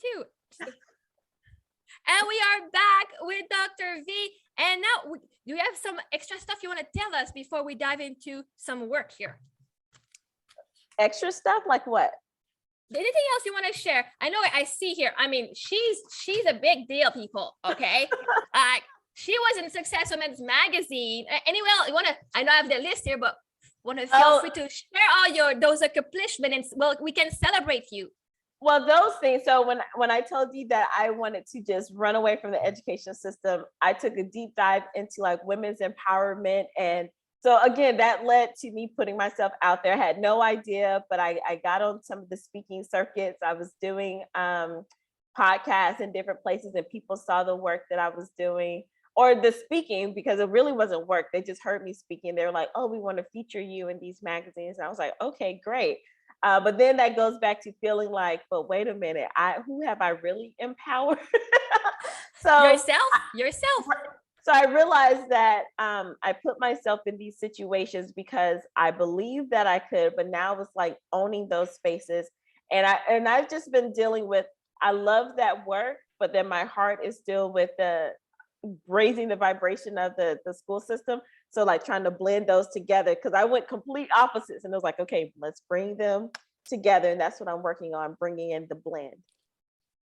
too. And we are back with Dr. V. And now, do you have some extra stuff you want to tell us before we dive into some work here? Extra stuff like what? Anything else you want to share? I know I see here. I mean, she's a big deal, people. Okay, she was in Success Women's Magazine. Anyway, you want to? I know I have the list here, but want to feel free to share all those accomplishments. Well, we can celebrate you. Well, those things. So when I told you that I wanted to just run away from the education system, I took a deep dive into like women's empowerment. And so again, that led to me putting myself out there. I had no idea, but I got on some of the speaking circuits. I was doing podcasts in different places, and people saw the work that I was doing, or the speaking, because it really wasn't work. They just heard me speaking. They were like, oh, we want to feature you in these magazines. And I was like, okay, great. But then that goes back to feeling like, but wait a minute, who have I really empowered? So yourself. So I realized that I put myself in these situations because I believed that I could, but now it's like owning those spaces. And I've just been dealing with, I love that work, but then my heart is still with the raising the vibration of the school system. So like trying to blend those together, because I went complete opposites, and it was like, okay, let's bring them together. And that's what I'm working on, bringing in the blend.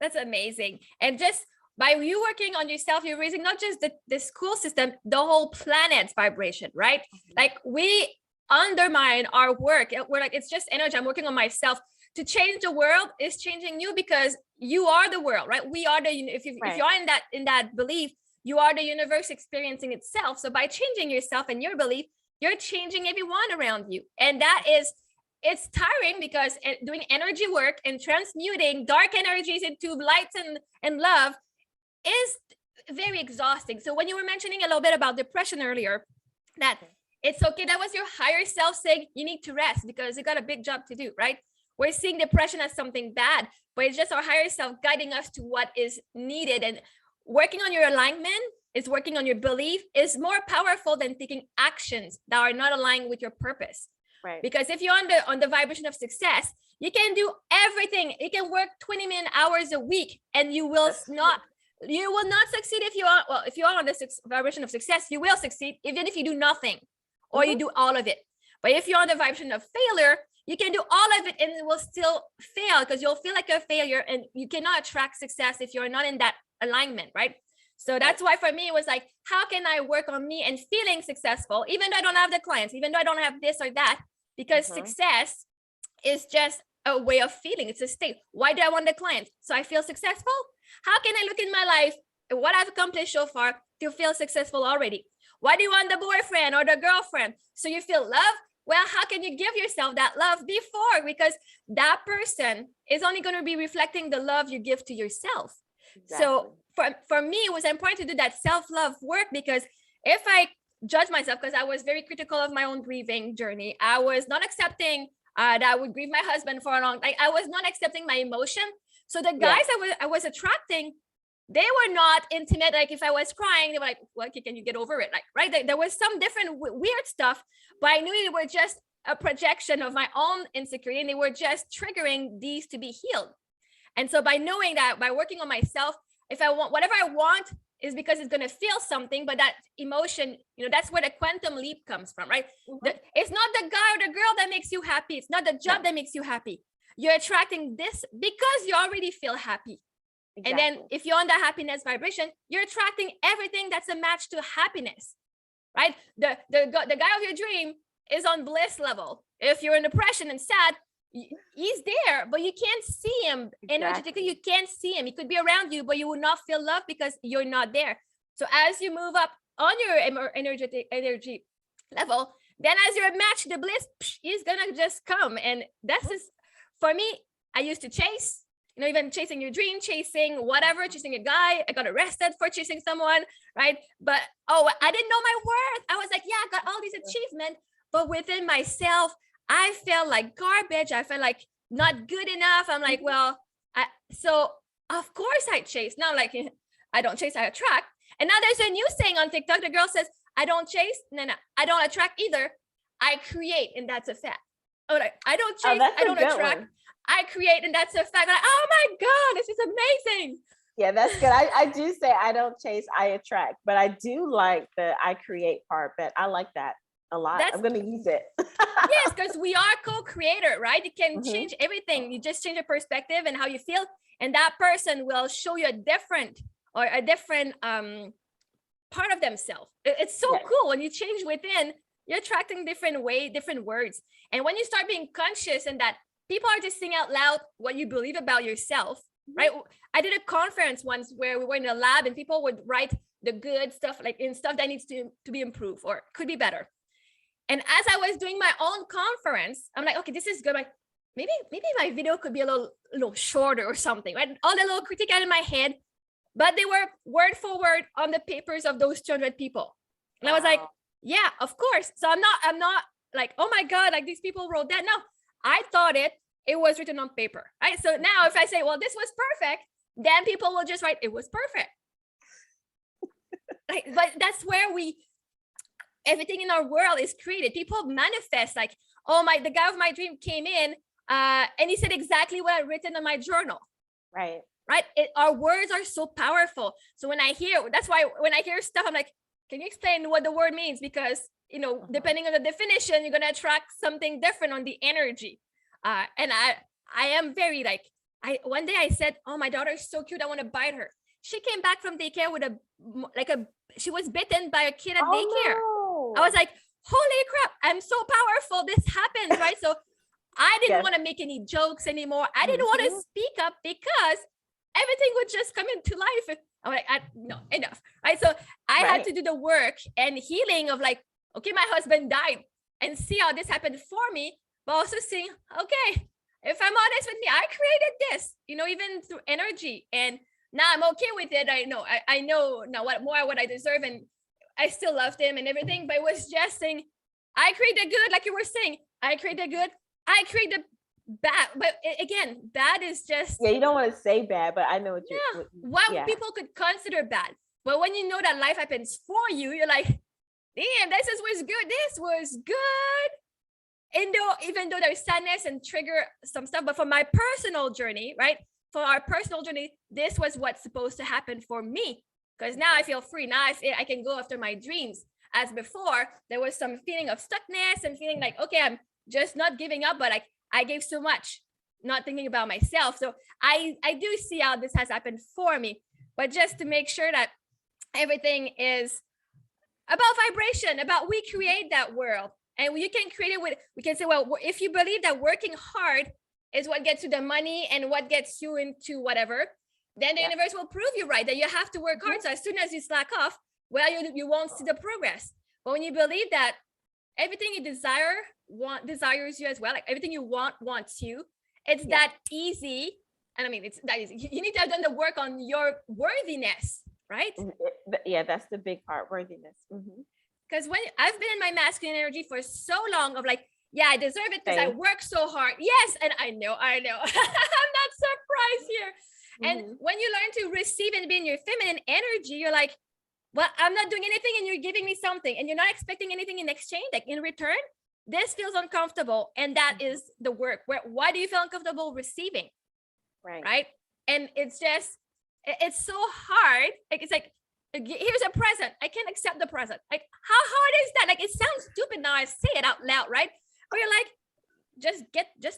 That's amazing. And just by you working on yourself, you're raising not just the school system, the whole planet's vibration, right? Like we undermine our work. We're like, it's just energy. I'm working on myself. To change the world is changing you, because you are the world, right? We are if you're in that belief, you are the universe experiencing itself. So by changing yourself and your belief, you're changing everyone around you. And it's tiring, because doing energy work and transmuting dark energies into lights and love is very exhausting. So when you were mentioning a little bit about depression earlier, that it's okay, that was your higher self saying you need to rest because you got a big job to do, right? We're seeing depression as something bad, but it's just our higher self guiding us to what is needed. And working on your alignment is working on your belief is more powerful than taking actions that are not aligned with your purpose. Right. Because if you're on the vibration of success, you can do everything. You can work 20 million hours a week, and you will not succeed if you are on the vibration of success. You will succeed even if you do nothing, or you do all of it. But if you're on the vibration of failure, you can do all of it and it will still fail, because you'll feel like a failure, and you cannot attract success if you're not in that alignment, right? So that's why for me, it was like, how can I work on me and feeling successful, even though I don't have the clients, even though I don't have this or that, because success is just a way of feeling. It's a state. Why do I want the client? So I feel successful. How can I look in my life and what I've accomplished so far to feel successful already? Why do you want the boyfriend or the girlfriend? So you feel love. Well, how can you give yourself that love before? Because that person is only going to be reflecting the love you give to yourself. Exactly. So for me, it was important to do that self-love work, because if I judge myself, because I was very critical of my own grieving journey, I was not accepting that I would grieve my husband for a long time. I was not accepting my emotion. So the guys I was attracting, they were not intimate. Like if I was crying, they were like, well, okay, can you get over it? Like, right. There was some different weird stuff, but I knew they were just a projection of my own insecurity, and they were just triggering these to be healed. And so by knowing that, by working on myself, if I want, whatever I want is because it's going to feel something, but that emotion, that's where the quantum leap comes from, right? It's not the guy or the girl that makes you happy. It's not the job that makes you happy. You're attracting this because you already feel happy. Exactly. And then if you're on the happiness vibration, you're attracting everything that's a match to happiness, right? The guy of your dream is on bliss level. If you're in depression and sad, he's there, but you can't see him energetically. You can't see him. He could be around you, but you will not feel love because you're not there. So as you move up on your energy level, then as you're matched the bliss, he's gonna just come. And that's just, for me, I used to chase, even chasing your dream, chasing whatever, chasing a guy. I got arrested for chasing someone, right? But I didn't know my worth. I was like, yeah, I got all these achievements, but within myself, I felt like garbage. I felt like not good enough. I'm like, well, so of course I chase. Now, like, I don't chase, I attract. And now there's a new saying on TikTok. The girl says, I don't chase. No, I don't attract either. I create, and that's a fact. Oh, like, I don't chase, I don't attract. I create, and that's a fact. Like, oh my God, this is amazing. Yeah, that's good. I do say I don't chase, I attract, but I do like the I create part, but I like that a lot. That's I'm going to use it. yes, because we are co-creator, right? You can Mhm. change everything. You just change your perspective and how you feel, and that person will show you a different part of themselves. It's so Yes. cool when you change within. You're attracting different words, and when you start being conscious and that people are just saying out loud what you believe about yourself, right? I did a conference once where we were in a lab and people would write the good stuff, like in stuff that needs to be improved or could be better. And as I was doing my own conference, I'm like, okay, this is good. Like, maybe my video could be a little shorter or something, right? All the little critique out in my head, but they were word for word on the papers of those 200 people. And I was like, yeah, of course. So I'm not like, oh my God, like these people wrote that. No, I thought it was written on paper, right? So now if I say, well, this was perfect, then people will just write, it was perfect. Like, but that's where everything in our world is created. People manifest like, oh the guy of my dream came in and he said exactly what I'd written in my journal. Right. Our words are so powerful. So that's why when I hear stuff, I'm like, can you explain what the word means? Because, depending on the definition, you're going to attract something different on the energy. And I am very like, one day I said, oh, my daughter is so cute, I want to bite her. She came back from daycare with she was bitten by a kid at daycare. No. I was like, holy crap, I'm so powerful. This happens, right? So I didn't want to make any jokes anymore. I didn't want to speak up because everything would just come into life. I'm like, no, enough, right? So I had to do the work and healing of like, okay, my husband died, and see how this happened for me, but also seeing, okay, if I'm honest with me, I created this, even through energy, and now I'm okay with it. I know now what I deserve, and I still loved him and everything, but it was just saying, I create the good, like you were saying, I create the good, I create the bad. But again, bad is just, you don't want to say bad, but I know what people could consider bad. But when you know that life happens for you, you're like, damn, was good. This was good. And even though there's sadness and trigger some stuff, but for my personal journey, right? For our personal journey, this was what's supposed to happen for me. Because now I feel free. Now I can go after my dreams. As before, there was some feeling of stuckness and feeling like, okay, I'm just not giving up, but I gave so much, not thinking about myself. So I do see how this has happened for me. But just to make sure that everything is about vibration, about we create that world. And you can create it we can say, well, if you believe that working hard is what gets you the money and what gets you into whatever, then the universe will prove you right, that you have to work hard. So as soon as you slack off, well, you won't see the progress. But when you believe that everything you desires you as well, like everything you wants you, it's that easy. And I mean, it's that easy. You need to have done the work on your worthiness, right? Yeah, that's the big part, worthiness. Because when I've been in my masculine energy for so long of like, yeah, I deserve it because I work so hard. Yes, and I know. I'm not surprised here. And when you learn to receive and be in your feminine energy, you're like, well, I'm not doing anything and you're giving me something and you're not expecting anything in exchange, like in return. This feels uncomfortable. And that is the work. Why do you feel uncomfortable receiving? Right. And it's just, it's so hard. Like, it's like, here's a present. I can't accept the present. Like, how hard is that? Like, it sounds stupid now. I say it out loud, right? Or you're like, just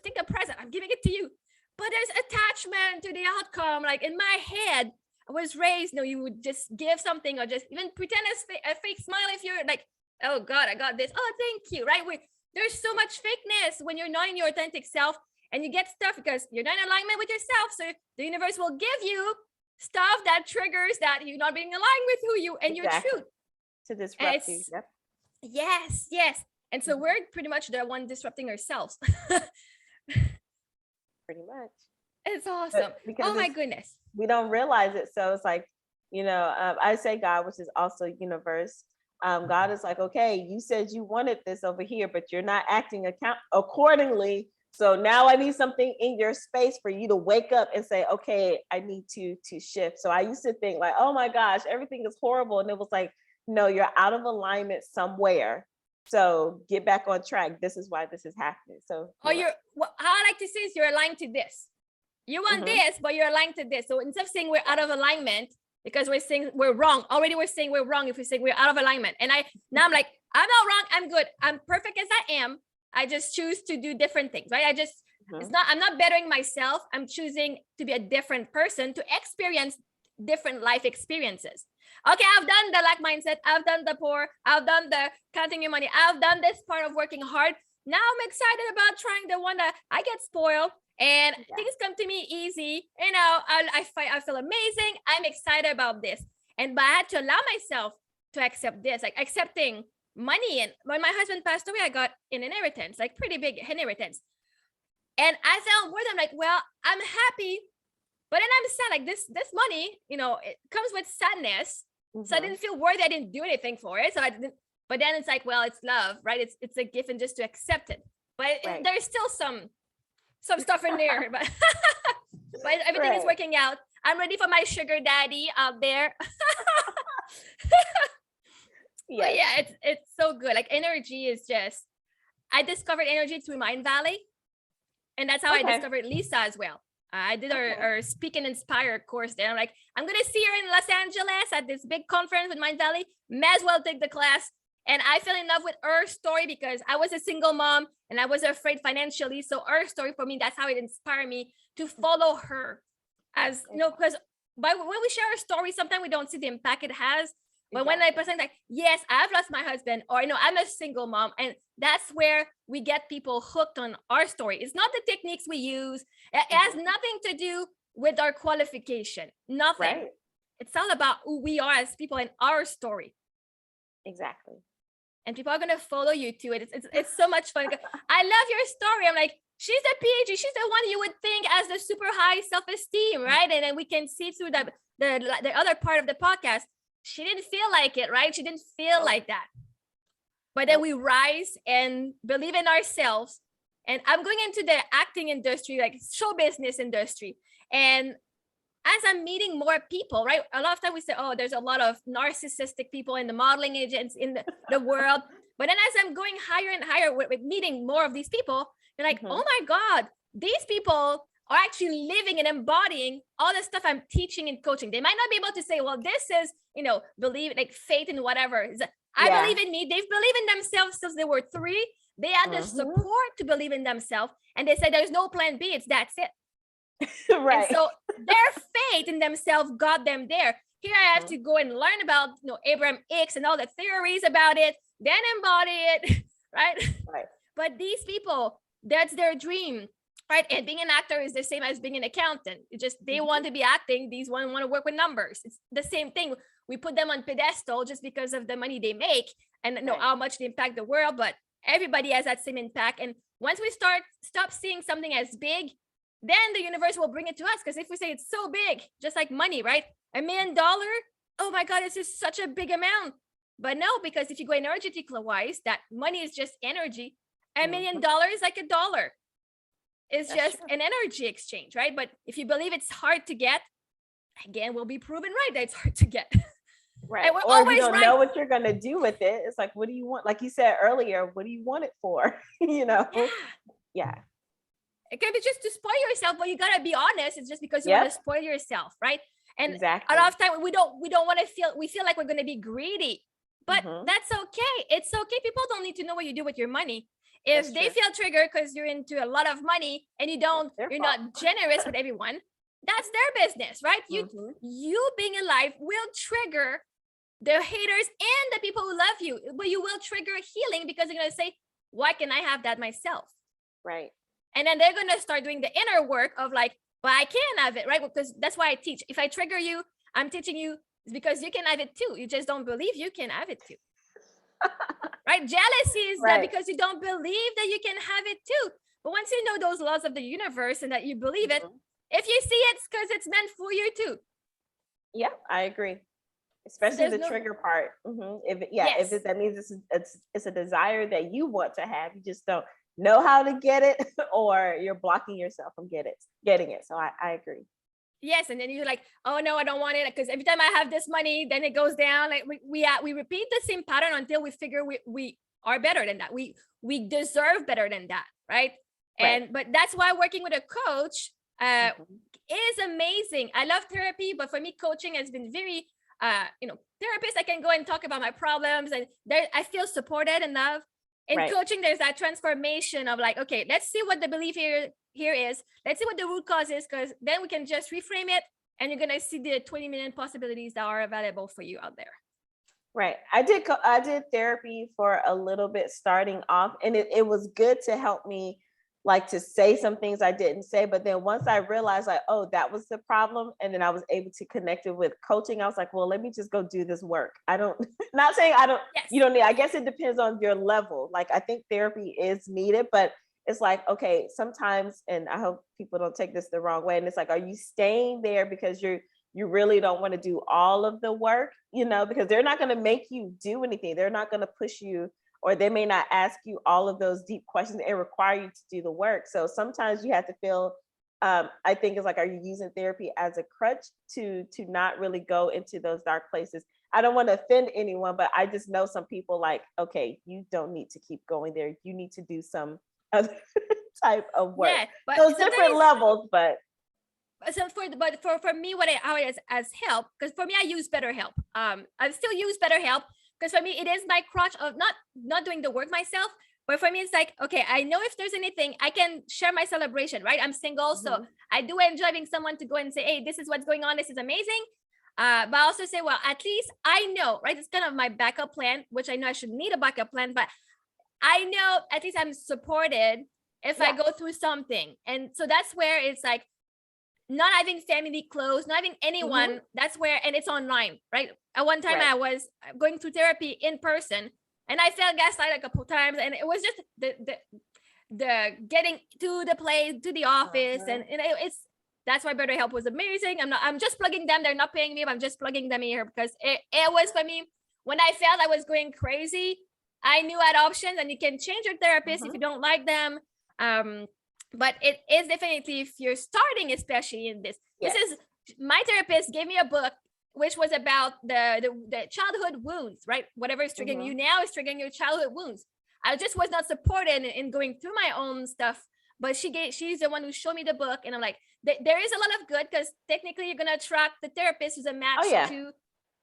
take the present. I'm giving it to you. But there's attachment to the outcome. Like in my head, I was raised, you would just give something or just even pretend a fake smile if you're like, oh God, I got this. Oh, thank you, right? There's so much fakeness when you're not in your authentic self and you get stuff because you're not in alignment with yourself. So the universe will give you stuff that triggers that you're not being aligned with who you and your truth. To disrupt you. Yes. And so we're pretty much the one disrupting ourselves. Pretty much. It's awesome. Oh my goodness. We don't realize it. So it's like, I say God, which is also universe. God is like, okay, you said you wanted this over here, but you're not acting accordingly. So now I need something in your space for you to wake up and say, okay, I need to shift. So I used to think like, oh my gosh, everything is horrible. And it was like, no, you're out of alignment somewhere. So get back on track. This is why this is happening. So, or how I like to say is you're aligned to this. You want this, but you're aligned to this. So instead of saying we're out of alignment because we're saying we're wrong, already we're saying we're wrong if we say we're out of alignment. And now I'm like, I'm not wrong. I'm good. I'm perfect as I am. I just choose to do different things, right? I'm not bettering myself. I'm choosing to be a different person to experience different life experiences. Okay, I've done the lack mindset. I've done the poor. I've done the counting your money. I've done this part of working hard. Now I'm excited about trying the one that I get spoiled and things come to me easy. You know, I feel amazing. I'm excited about this. But I had to allow myself to accept this, like accepting money. And when my husband passed away, I got an inheritance, like pretty big inheritance. And I felt worth it. I'm like, well, I'm happy, but then I'm sad. Like this money, you know, it comes with sadness. So I didn't feel worthy. I didn't do anything for it. So I didn't. But then it's like, well, it's love, right? It's a gift, and just to accept it. But there's still some stuff in there. But but everything is working out. I'm ready for my sugar daddy out there. But yeah, it's so good. Like energy is just. I discovered energy through Mind Valley, and that's how I discovered Lisa as well. I did our Speak and Inspire course there. I'm like, I'm going to see her in Los Angeles at this big conference with Mind Valley. May as well take the class. And I fell in love with her story because I was a single mom and I was afraid financially. So her story for me, that's how it inspired me to follow her. As you know, because when we share our story, sometimes we don't see the impact it has. But when I present like, yes, I've lost my husband, or you know, I'm a single mom, and that's where we get people hooked on our story. It's not the techniques we use. It has nothing to do with our qualification. Nothing. Right. It's all about who we are as people in our story. Exactly. And people are gonna follow you to it. It's so much fun. I love your story. I'm like, she's a PhD. She's the one you would think as the super high self-esteem, right? And then we can see through the other part of the podcast. She didn't feel like it, right? She didn't feel like that. But then we rise and believe in ourselves. And I'm going into the acting industry, like show business industry. And as I'm meeting more people, right? A lot of times we say, oh, there's a lot of narcissistic people in the modeling agents in the world. But then as I'm going higher and higher with meeting more of these people, they're like, oh my God, these people are actually living and embodying all the stuff I'm teaching and coaching. They might not be able to say, well, this is, you know, believe, like faith in whatever. I believe in me. They've believed in themselves since they were 3. They had the support to believe in themselves. And they said, there's no plan B. That's it. Right. And so their faith in themselves got them there. Here I have to go and learn about, you know, Abraham Hicks and all the theories about it, then embody it, right? But these people, that's their dream. Right. And being an actor is the same as being an accountant. It just, they want to be acting. These one want to work with numbers. It's the same thing. We put them on pedestal just because of the money they make and know how much they impact the world, but everybody has that same impact. And once we stop seeing something as big, then the universe will bring it to us. Because if we say it's so big, just like money, right? $1 million. Oh my God, it's just such a big amount. But no, because if you go energetically wise, that money is just energy. $1 million is like $1. It's just an energy exchange, right? But if you believe it's hard to get, again, we'll be proven right that it's hard to get. Right. Or if you don't know what you're going to do with it, it's like, what do you want? Like you said earlier, what do you want it for? You know? Yeah. It could be just to spoil yourself, but you got to be honest. It's just because you want to spoil yourself, right? And a lot of time we don't want to we feel like we're going to be greedy, but that's okay. It's okay. People don't need to know what you do with your money. If they feel triggered because you're into a lot of money and you're not generous with everyone, that's their business, right? You being alive will trigger the haters and the people who love you, but you will trigger healing because they're going to say, why can I have that myself? Right. And then they're going to start doing the inner work of like, but I can have it, right? Because that's why I teach. If I trigger you, I'm teaching you because you can have it too. You just don't believe you can have it too. Right? Jealousy is that because you don't believe that you can have it too. But once you know those laws of the universe and that you believe it, if you see it, it's because it's meant for you too. Yeah, I agree. Especially the trigger part. If that means it's a desire that you want to have, you just don't know how to get it, or you're blocking yourself from getting it. So I agree. Yes, and then you're like, oh no, I don't want it because every time I have this money, then it goes down. Like we repeat the same pattern until we figure we are better than that. We deserve better than that, right? And but that's why working with a coach is amazing. I love therapy, but for me, coaching has been very, therapist, I can go and talk about my problems, and there I feel supported enough. In coaching, there's that transformation of like, okay, let's see what the belief here is. Let's see what the root cause is, because then we can just reframe it, and you're gonna see the 20 million possibilities that are available for you out there. Right. I did therapy for a little bit starting off, and it was good to help me like to say some things I didn't say. But then once I realized like, oh, that was the problem, and then I was able to connect it with coaching, I was like, well, let me just go do this work. I don't, not saying I don't, you don't need, I guess it depends on your level. Like, I think therapy is needed, but it's like, okay, sometimes, and I hope people don't take this the wrong way, and it's like, are you staying there because you really don't want to do all of the work, because they're not going to make you do anything. They're not going to push you, or they may not ask you all of those deep questions and require you to do the work. So sometimes you have to feel, I think it's like, are you using therapy as a crutch to not really go into those dark places? I don't want to offend anyone, but I just know some people like, okay, you don't need to keep going there. You need to do some other type of work. Yeah, but those different levels, but. So for me, how it has helped, because for me, I use BetterHelp. I still use BetterHelp, because for me, it is my crutch of not doing the work myself. But for me, it's like, okay, I know if there's anything, I can share my celebration, right? I'm single, so I do enjoy having someone to go and say, hey, this is what's going on. This is amazing. But I also say, well, at least I know, right? It's kind of my backup plan, which I know I should need a backup plan, but I know at least I'm supported if I go through something. And so that's where it's like, not having family close, not having anyone, that's where, and it's online, right? At one time I was going through therapy in person, and I felt gaslighted a couple of times, and it was just the getting to the place, to the office, and that's why BetterHelp was amazing. I'm just plugging them. They're not paying me, but I'm just plugging them here because it was for me, when I felt I was going crazy, I knew I had options, and you can change your therapist if you don't like them. But it is definitely, if you're starting, especially in this, this is, my therapist gave me a book, which was about the childhood wounds, right? Whatever is triggering you now is triggering your childhood wounds. I just was not supported in going through my own stuff, but she's the one who showed me the book. And I'm like, there is a lot of good, because technically you're going to attract the therapist who's a match to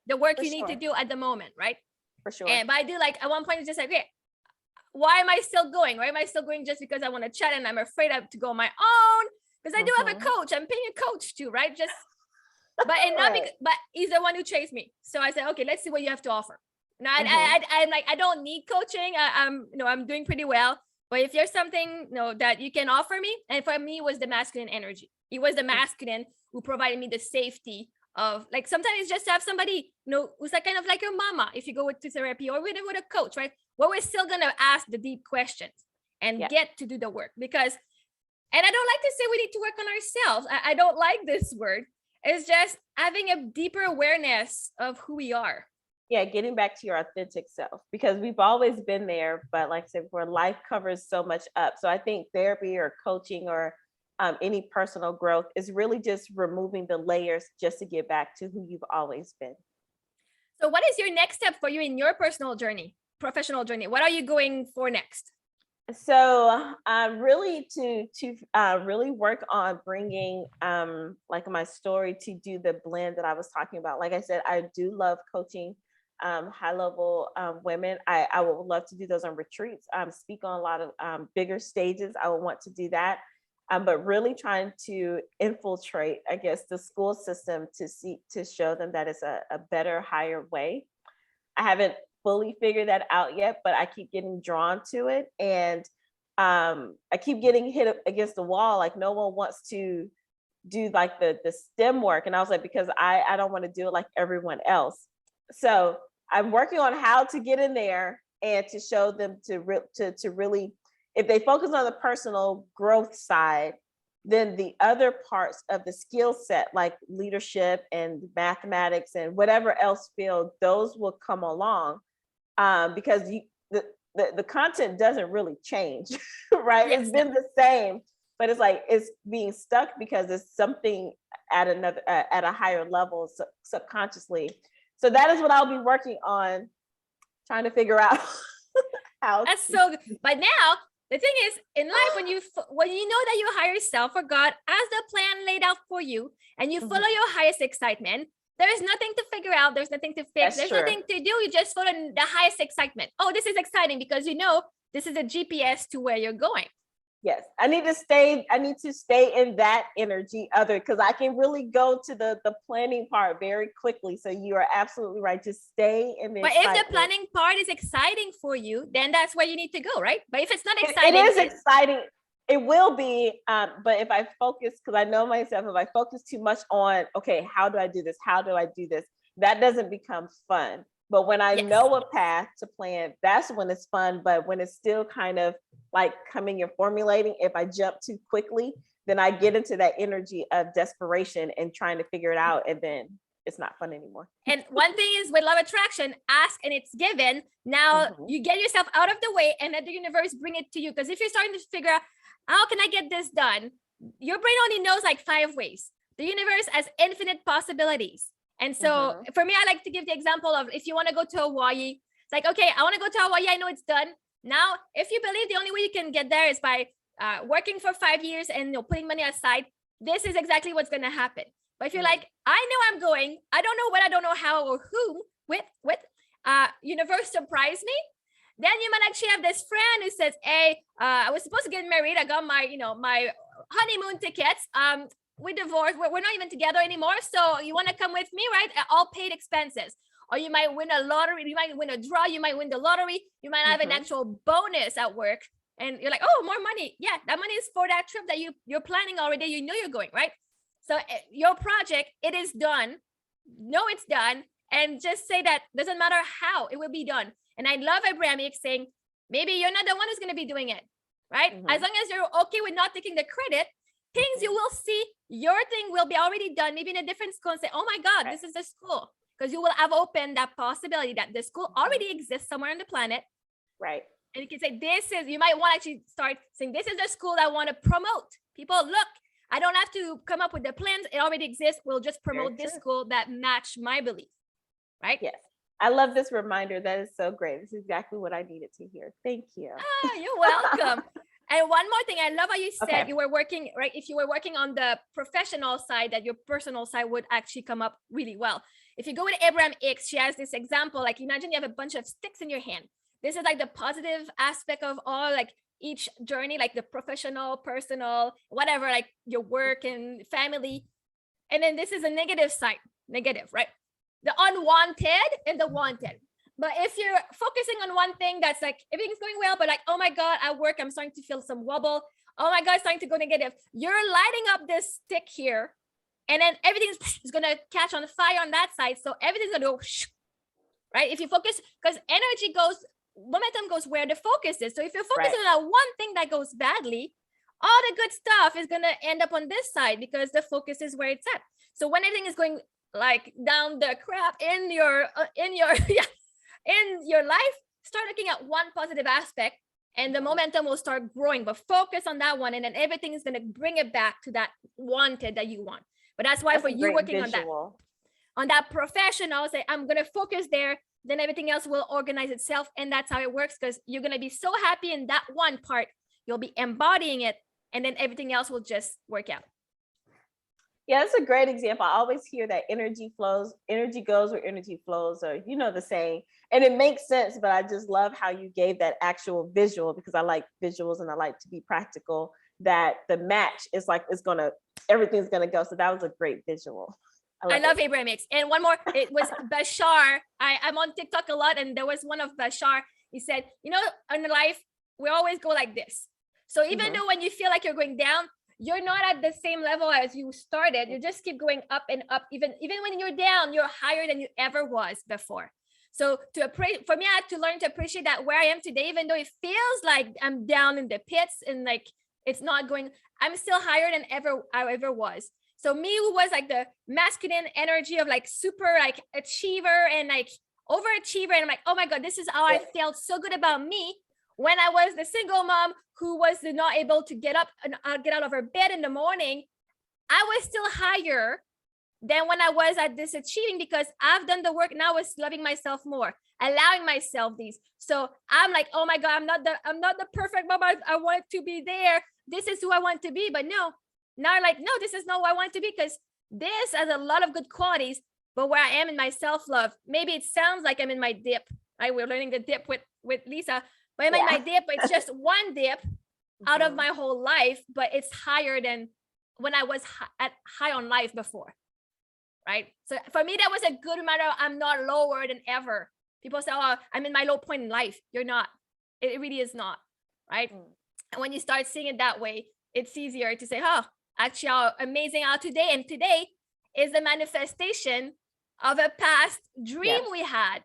the work you need to do at the moment, right? For sure. But I do, like, at one point, it's just like, okay, why am I still going? Why am I still going just because I want to chat and I'm afraid to go on my own? Because I do have a coach. I'm paying a coach too, right? Just, but he's the one who chased me. So I said, okay, let's see what you have to offer. Now I'm like, I don't need coaching. I'm doing pretty well. But if there's something that you can offer me, and for me, it was the masculine energy. It was the masculine who provided me the safety of, like, sometimes it's just to have somebody, who's like kind of like your mama if you go to therapy, or with a coach, right? Well, we're still going to ask the deep questions and get to do the work, because, and I don't like to say we need to work on ourselves. I don't like this word. It's just having a deeper awareness of who we are. Yeah, getting back to your authentic self, because we've always been there, but like I said, where life covers so much up. So I think therapy or coaching or any personal growth is really just removing the layers just to get back to who you've always been. So what is your next step for you in your personal journey? Professional journey? What are you going for next? So really to really work on bringing like my story to do the blend that I was talking about. Like I said, I do love coaching high level women. I would love to do those on retreats, speak on a lot of bigger stages. I would want to do that. But really trying to infiltrate, I guess, the school system to show them that it's a better, higher way. I haven't fully figured that out yet, but I keep getting drawn to it, and I keep getting hit up against the wall. Like, no one wants to do like the STEM work, and I was like, because I don't want to do it like everyone else. So I'm working on how to get in there and to show them to really, if they focus on the personal growth side, then the other parts of the skill set, like leadership and mathematics and whatever else field, those will come along, because the content doesn't really change, right? It's been the same, but it's like it's being stuck because it's something at a higher level subconsciously. So that is what I'll be working on, trying to figure out How That's so good. But now the thing is, in life, when you know that you higher self or God as the plan laid out for you, and you follow your highest excitement, there is nothing to figure out. There's nothing to fix. There's nothing to do. You just follow the highest excitement. Oh, this is exciting because you know this is a GPS to where you're going. Yes, I need to stay in that energy because I can really go to the planning part very quickly. So you are absolutely right. Just stay in there. But if the planning part is exciting for you, then that's where you need to go, right? But if it's not exciting, it is exciting. It will be, but if I focus, because I know myself, if I focus too much on, okay, how do I do this? How do I do this? That doesn't become fun. But when I know a path to plan, that's when it's fun. But when it's still kind of like coming and formulating, if I jump too quickly, then I get into that energy of desperation and trying to figure it out. And then it's not fun anymore. And one thing is with law of attraction, ask and it's given. Now you get yourself out of the way and let the universe bring it to you. Because if you're starting to figure out, how can I get this done? Your brain only knows like 5 ways. The universe has infinite possibilities. And so for me, I like to give the example of if you want to go to Hawaii, it's like, okay, I want to go to Hawaii. I know it's done. Now, if you believe the only way you can get there is by working for 5 years and putting money aside, this is exactly what's going to happen. But if you're like, I know I'm going, I don't know what, I don't know how or who, with universe surprise me, then you might actually have this friend who says, hey, I was supposed to get married. I got my, my honeymoon tickets. We divorced. We're not even together anymore. So you want to come with me, right? All paid expenses. Or you might win a lottery. You might win a draw. You might win the lottery. You might have an actual bonus at work. And you're like, oh, more money. Yeah, that money is for that trip that you're planning already. You know you're going, right? So your project, it is done. No, it's done. And just say that doesn't matter how, it will be done. And I love Abrahamic saying, maybe you're not the one who's going to be doing it, right? As long as you're okay with not taking the credit, things you will see, your thing will be already done, maybe in a different school, and say, oh my God, this is the school. Because you will have opened that possibility that the school already exists somewhere on the planet. Right. And you can say, you might want to actually start saying, this is the school I want to promote. People, look, I don't have to come up with the plans. It already exists. We'll just promote this school that match my belief. Right? Yes. I love this reminder. That is so great. This is exactly what I needed to hear. Thank you. You're welcome. And one more thing, I love how you said you were working, right? If you were working on the professional side, that your personal side would actually come up really well. If you go with Abraham Hicks, she has this example, like imagine you have a bunch of sticks in your hand. This is like the positive aspect of all, like each journey, like the professional, personal, whatever, like your work and family. And then this is a negative side, negative, right? The unwanted and the wanted. But if you're focusing on one thing that's like everything's going well, but like, oh my God, at work, I'm starting to feel some wobble. Oh my God, it's starting to go negative. You're lighting up this stick here, and then everything's going to catch on fire on that side. So everything's going to go, right? If you focus, because momentum goes where the focus is. So if you're focusing on that one thing that goes badly, all the good stuff is going to end up on this side because the focus is where it's at. So when everything is going like down the crap in your in your life, start looking at one positive aspect and the momentum will start growing, but focus on that one. And then everything is going to bring it back to that wanted that you want. But that's why for you working on that professional, say, I'm going to focus there, then everything else will organize itself. And that's how it works, because you're going to be so happy in that one part, you'll be embodying it, and then everything else will just work out. Yeah, that's a great example. I always hear that energy flows, energy goes where energy flows, or the saying, and it makes sense. But I just love how you gave that actual visual, because I like visuals and I like to be practical, that the match is like, everything's gonna go. So that was a great visual. I love Abraham Hicks. And one more, it was Bashar. I'm on TikTok a lot, and there was one of Bashar. He said, in life, we always go like this. So even though when you feel like you're going down, you're not at the same level as you started. You just keep going up and up. Even when you're down, you're higher than you ever was before. So for me, I had to learn to appreciate that where I am today, even though it feels like I'm down in the pits and like it's not going, I'm still higher than I ever was. So me, who was like the masculine energy of like super like achiever and like overachiever, and I'm like, oh my God, this is how I felt so good about me. When I was the single mom who was not able to get up and get out of her bed in the morning, I was still higher than when I was at this achieving, because I've done the work and I was loving myself more, allowing myself these. So I'm like, oh my God, I'm not the perfect mom I want to be there. This is who I want to be. But no, now like, no, this is not who I want to be, because this has a lot of good qualities. But where I am in my self-love, maybe it sounds like I'm in my dip, right? We're learning the dip with Lisa, but I'm in my dip, but it's just one dip out of my whole life, but it's higher than when I was high on life before, right? So for me, that was a good reminder. I'm not lower than ever. People say, oh, I'm in my low point in life. You're not. It really is not, right? And when you start seeing it that way, it's easier to say, oh, actually how amazing how today, and today is the manifestation of a past dream we had.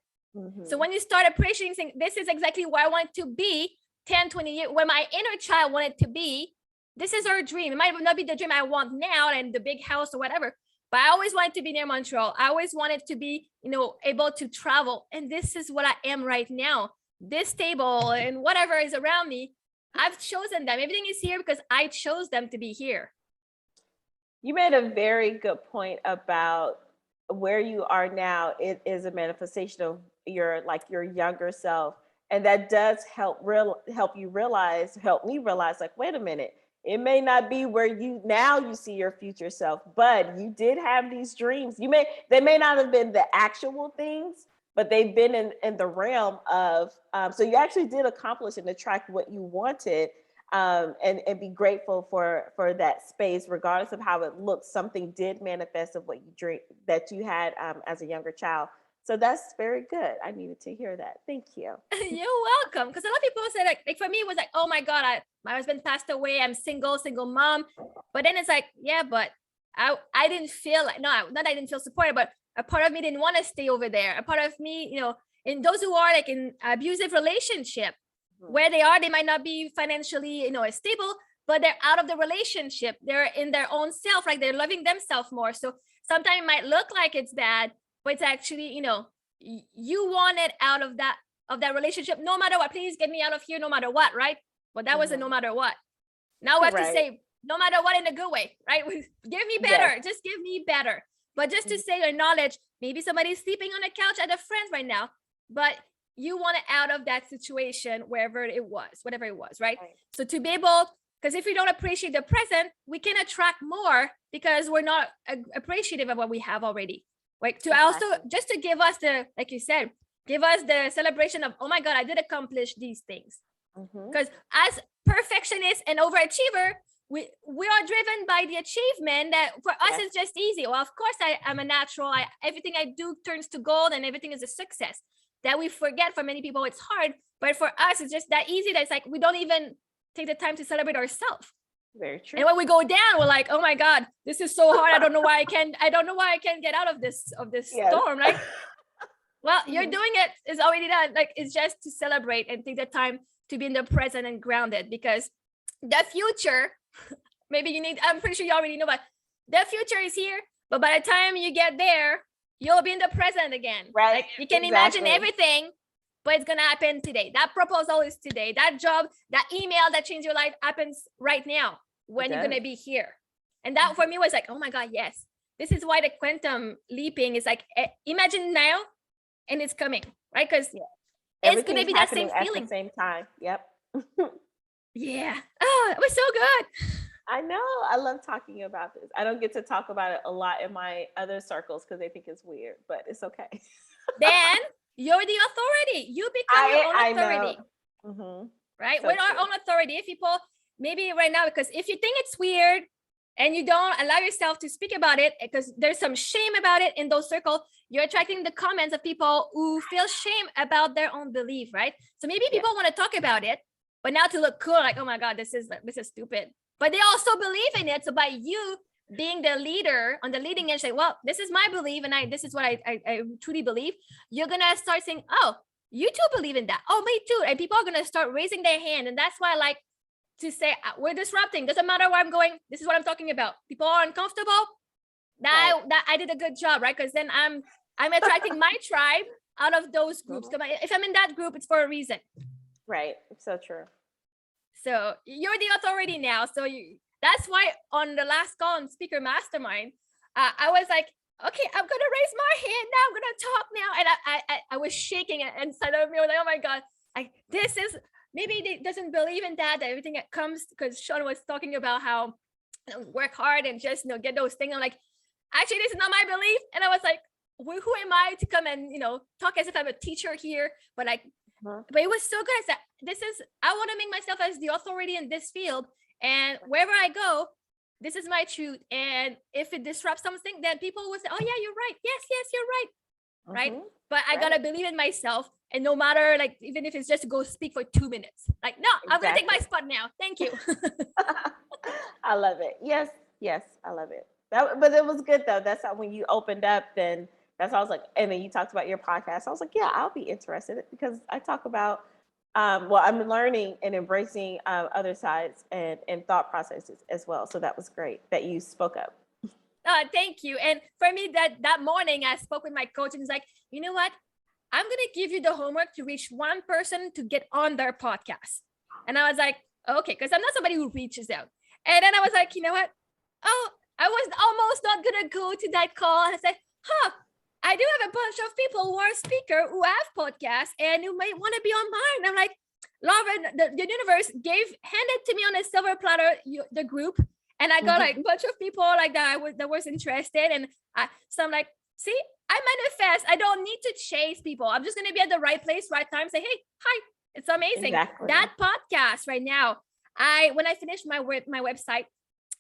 So when you start appreciating, saying, this is exactly where I want to be 10, 20 years, where my inner child wanted to be, this is our dream. It might not be the dream I want now and the big house or whatever, but I always wanted to be near Montreal. I always wanted to be, able to travel. And this is what I am right now. This table and whatever is around me, I've chosen them. Everything is here because I chose them to be here. You made a very good point about where you are now. It is a manifestation of your younger self. And that does help me realize, like, wait a minute, it may not be where you see your future self, but you did have these dreams. They may not have been the actual things, but they've been in the realm of, so you actually did accomplish and attract what you wanted, and be grateful for that space, regardless of how it looks. Something did manifest of what you that you had as a younger child. So that's very good. I needed to hear that. Thank you. You're welcome. Because a lot of people say like for me, it was like, oh my God, my husband passed away. I'm single mom. But then it's like, yeah, but I didn't feel like, no, not that I didn't feel supported, but a part of me didn't want to stay over there. A part of me, in those who are like in abusive relationship, where they might not be financially, stable, but they're out of the relationship. They're in their own self, like they're loving themselves more. So sometimes it might look like it's bad, but it's actually, you want it out of that relationship, no matter what. Please get me out of here, no matter what, right? But that was a no matter what. Now we have to say, no matter what, in a good way, right? Give me better, just give me better. But just to say, acknowledge, maybe somebody's sleeping on a couch at a friend's right now, but you want it out of that situation, whatever it was, right? So to be able, because if we don't appreciate the present, we can attract more because we're not appreciative of what we have already. Like to also, just to give us the, like you said, give us the celebration of, oh my God, I did accomplish these things. Because as perfectionists and overachiever, we are driven by the achievement that for us is just easy. Well, of course I'm a natural. Everything I do turns to gold and everything is a success. That we forget. For many people it's hard, but for us it's just that easy that it's like we don't even take the time to celebrate ourselves. Very true. And when we go down, we're like, oh my God, this is so hard. I don't know why I can get out of this storm, right? Well, you're doing it. It's already done. Like, it's just to celebrate and take the time to be in the present and grounded, because the future, I'm pretty sure you already know, but the future is here. But by the time you get there, you'll be in the present again. Right. Like, you can imagine everything, but it's going to happen today. That proposal is today. That job, that email that changed your life happens right now when you're going to be here. And that for me was like, oh my God, yes. This is why the quantum leaping is like, imagine now and it's coming, right? Because it's going to be that same feeling. At the same time. Yep. Yeah. Oh, it was so good. I know. I love talking about this. I don't get to talk about it a lot in my other circles because they think it's weird, but it's okay. Then you're the authority. You become your own authority. Right? So we're our own authority. If people, maybe right now, because if you think it's weird and you don't allow yourself to speak about it, because there's some shame about it in those circles, you're attracting the comments of people who feel shame about their own belief, right? So maybe people want to talk about it, but now to look cool, like, oh my God, this is stupid. But they also believe in it. So by you being the leader on the leading edge, say, well, this is my belief and this is what I truly believe, you're going to start saying, oh, you too believe in that. Oh, me too. And people are going to start raising their hand. And that's why I like to say, we're disrupting. Doesn't matter where I'm going. This is what I'm talking about. People are uncomfortable. That I did a good job, right? Because then I'm attracting my tribe out of those groups. If I'm in that group, it's for a reason. Right. So true. So you're the authority now. So that's why on the last call on Speaker Mastermind, I was like, okay, I'm gonna raise my hand now. I'm gonna talk now. And I was shaking inside of me. I was like, oh my God, this is, maybe they doesn't believe in that everything that comes, because Sean was talking about how, work hard and just, get those things. I'm like, actually, this is not my belief. And I was like, who am I to come and, talk as if I'm a teacher here? But but it was so good. I said, I want to make myself as the authority in this field. And wherever I go, this is my truth. And if it disrupts something, then people will say, oh yeah, you're right. Yes, you're right. Right. But I gotta believe in myself. And no matter, even if it's just to go speak for 2 minutes, no, I'm gonna take my spot now. Thank you. I love it. Yes, I love it. But it was good though. That's how, when you opened up, then that's how I was like, and then you talked about your podcast. I was like, yeah, I'll be interested, because I talk about, I'm learning and embracing other sides and thought processes as well. So that was great that you spoke up. Thank you. And for me, that morning, I spoke with my coach, and he's like, you know what? I'm going to give you the homework to reach one person to get on their podcast. And I was like, okay, because I'm not somebody who reaches out. And then I was like, you know what? Oh, I was almost not going to go to that call. And I said, I do have a bunch of people who are speakers who have podcasts and who might want to be on mine. I'm like, Lauren, the universe handed to me on a silver platter, the group. And I got a bunch of people that was interested. And so I'm like, see, I manifest. I don't need to chase people. I'm just going to be at the right place, right time. Say, hey, hi. It's amazing. Exactly. That podcast right now, when I finished my website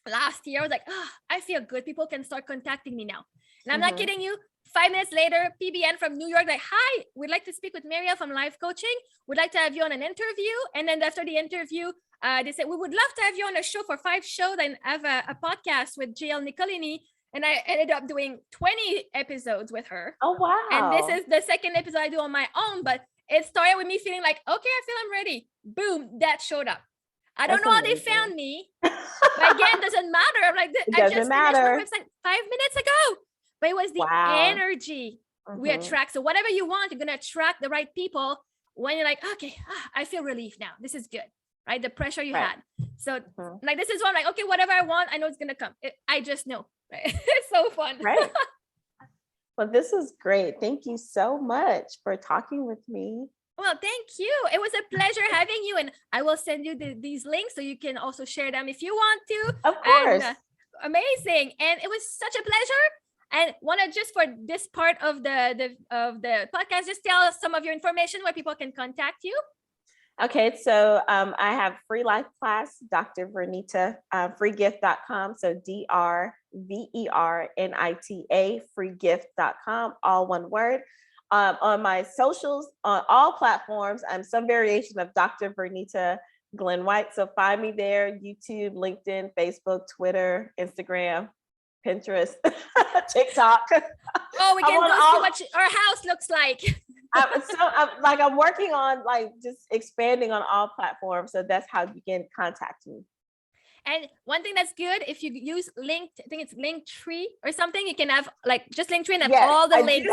last year, I was like, I feel good. People can start contacting me now. And I'm not kidding you. 5 minutes later, PBN from New York, like, hi, we'd like to speak with Marie-Ève from Life Coaching. We'd like to have you on an interview. And then after the interview, they said, we would love to have you on a show for 5 shows and have a podcast with JL Nicolini. And I ended up doing 20 episodes with her. Oh, wow. And this is the second episode I do on my own, but it started with me feeling like, okay, I feel I'm ready. Boom, that showed up. I don't know how they found me, but again, doesn't matter. I'm like, I just finished my website 5 minutes ago, but it was the energy we attract. So whatever you want, you're going to attract the right people when you're like, okay, I feel relief now. This is good, right? The pressure you had. So this is what I'm like, okay, whatever I want, I know it's going to come. I just know, right? It's so fun. Right. Well, this is great. Thank you so much for talking with me. Well, thank you. It was a pleasure having you. And I will send you these links so you can also share them if you want to. Of course. And, amazing. And it was such a pleasure. And want to just for this part of the podcast, just tell us some of your information where people can contact you. Okay, so I have free life class, Dr. Vernita, freegift.com. So DRVERNITA, freegift.com, all one word. On my socials, on all platforms, I'm some variation of Dr. Vernita Glenn White. So find me there, YouTube, LinkedIn, Facebook, Twitter, Instagram, Pinterest, TikTok. Oh, we can go see what our house looks like. I'm working on just expanding on all platforms. So that's how you can contact me. And one thing that's good, if you use I think it's Linktree or something, you can have just Linktree and have all the links.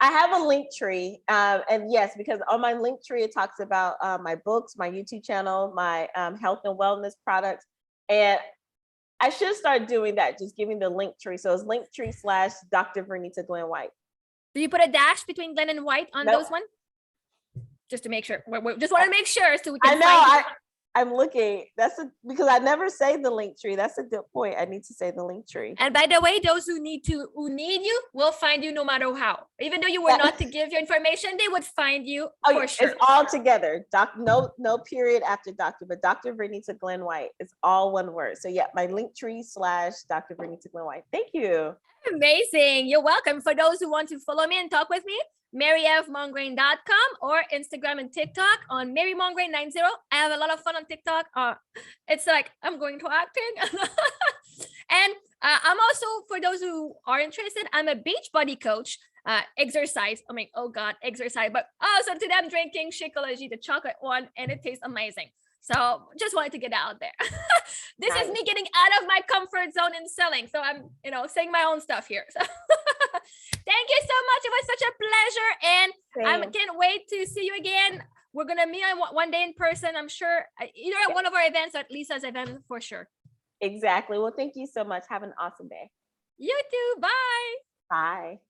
I have a Linktree, and yes, because on my Linktree it talks about my books, my YouTube channel, my health and wellness products, and I should start doing that. Just giving the Linktree, so it's Linktree/Dr. Vernita Glenn White. Do you put a dash between Glenn and White on those ones? Just to make sure. We just want to make sure so we can find I'm looking. Because I never say the Linktree. That's a good point. I need to say the Linktree. And by the way, those who need you will find you no matter how. Even though you were not to give your information, they would find you for sure. It's all together. No period after doctor, but Dr. Vernita Glenn White. It's all one word. So yeah, my Linktree/Dr. Vernita Glenn White. Thank you. Amazing. You're welcome. For those who want to follow me and talk with me, Marie-Ève-Mongrain.com or Instagram and TikTok on MaryMongrain90. I have a lot of fun on TikTok. It's like I'm going to acting. And I'm also, for those who are interested, I'm a Beachbody coach, exercise. I mean, oh God, exercise. But also today I'm drinking Shakeology, the chocolate one, and it tastes amazing. So just wanted to get out there. This is me getting out of my comfort zone in selling. So I'm, saying my own stuff here. So thank you so much. It was such a pleasure. And I can't wait to see you again. We're going to meet one day in person, I'm sure, either at one of our events or at Lisa's event for sure. Exactly. Well, thank you so much. Have an awesome day. You too. Bye. Hi.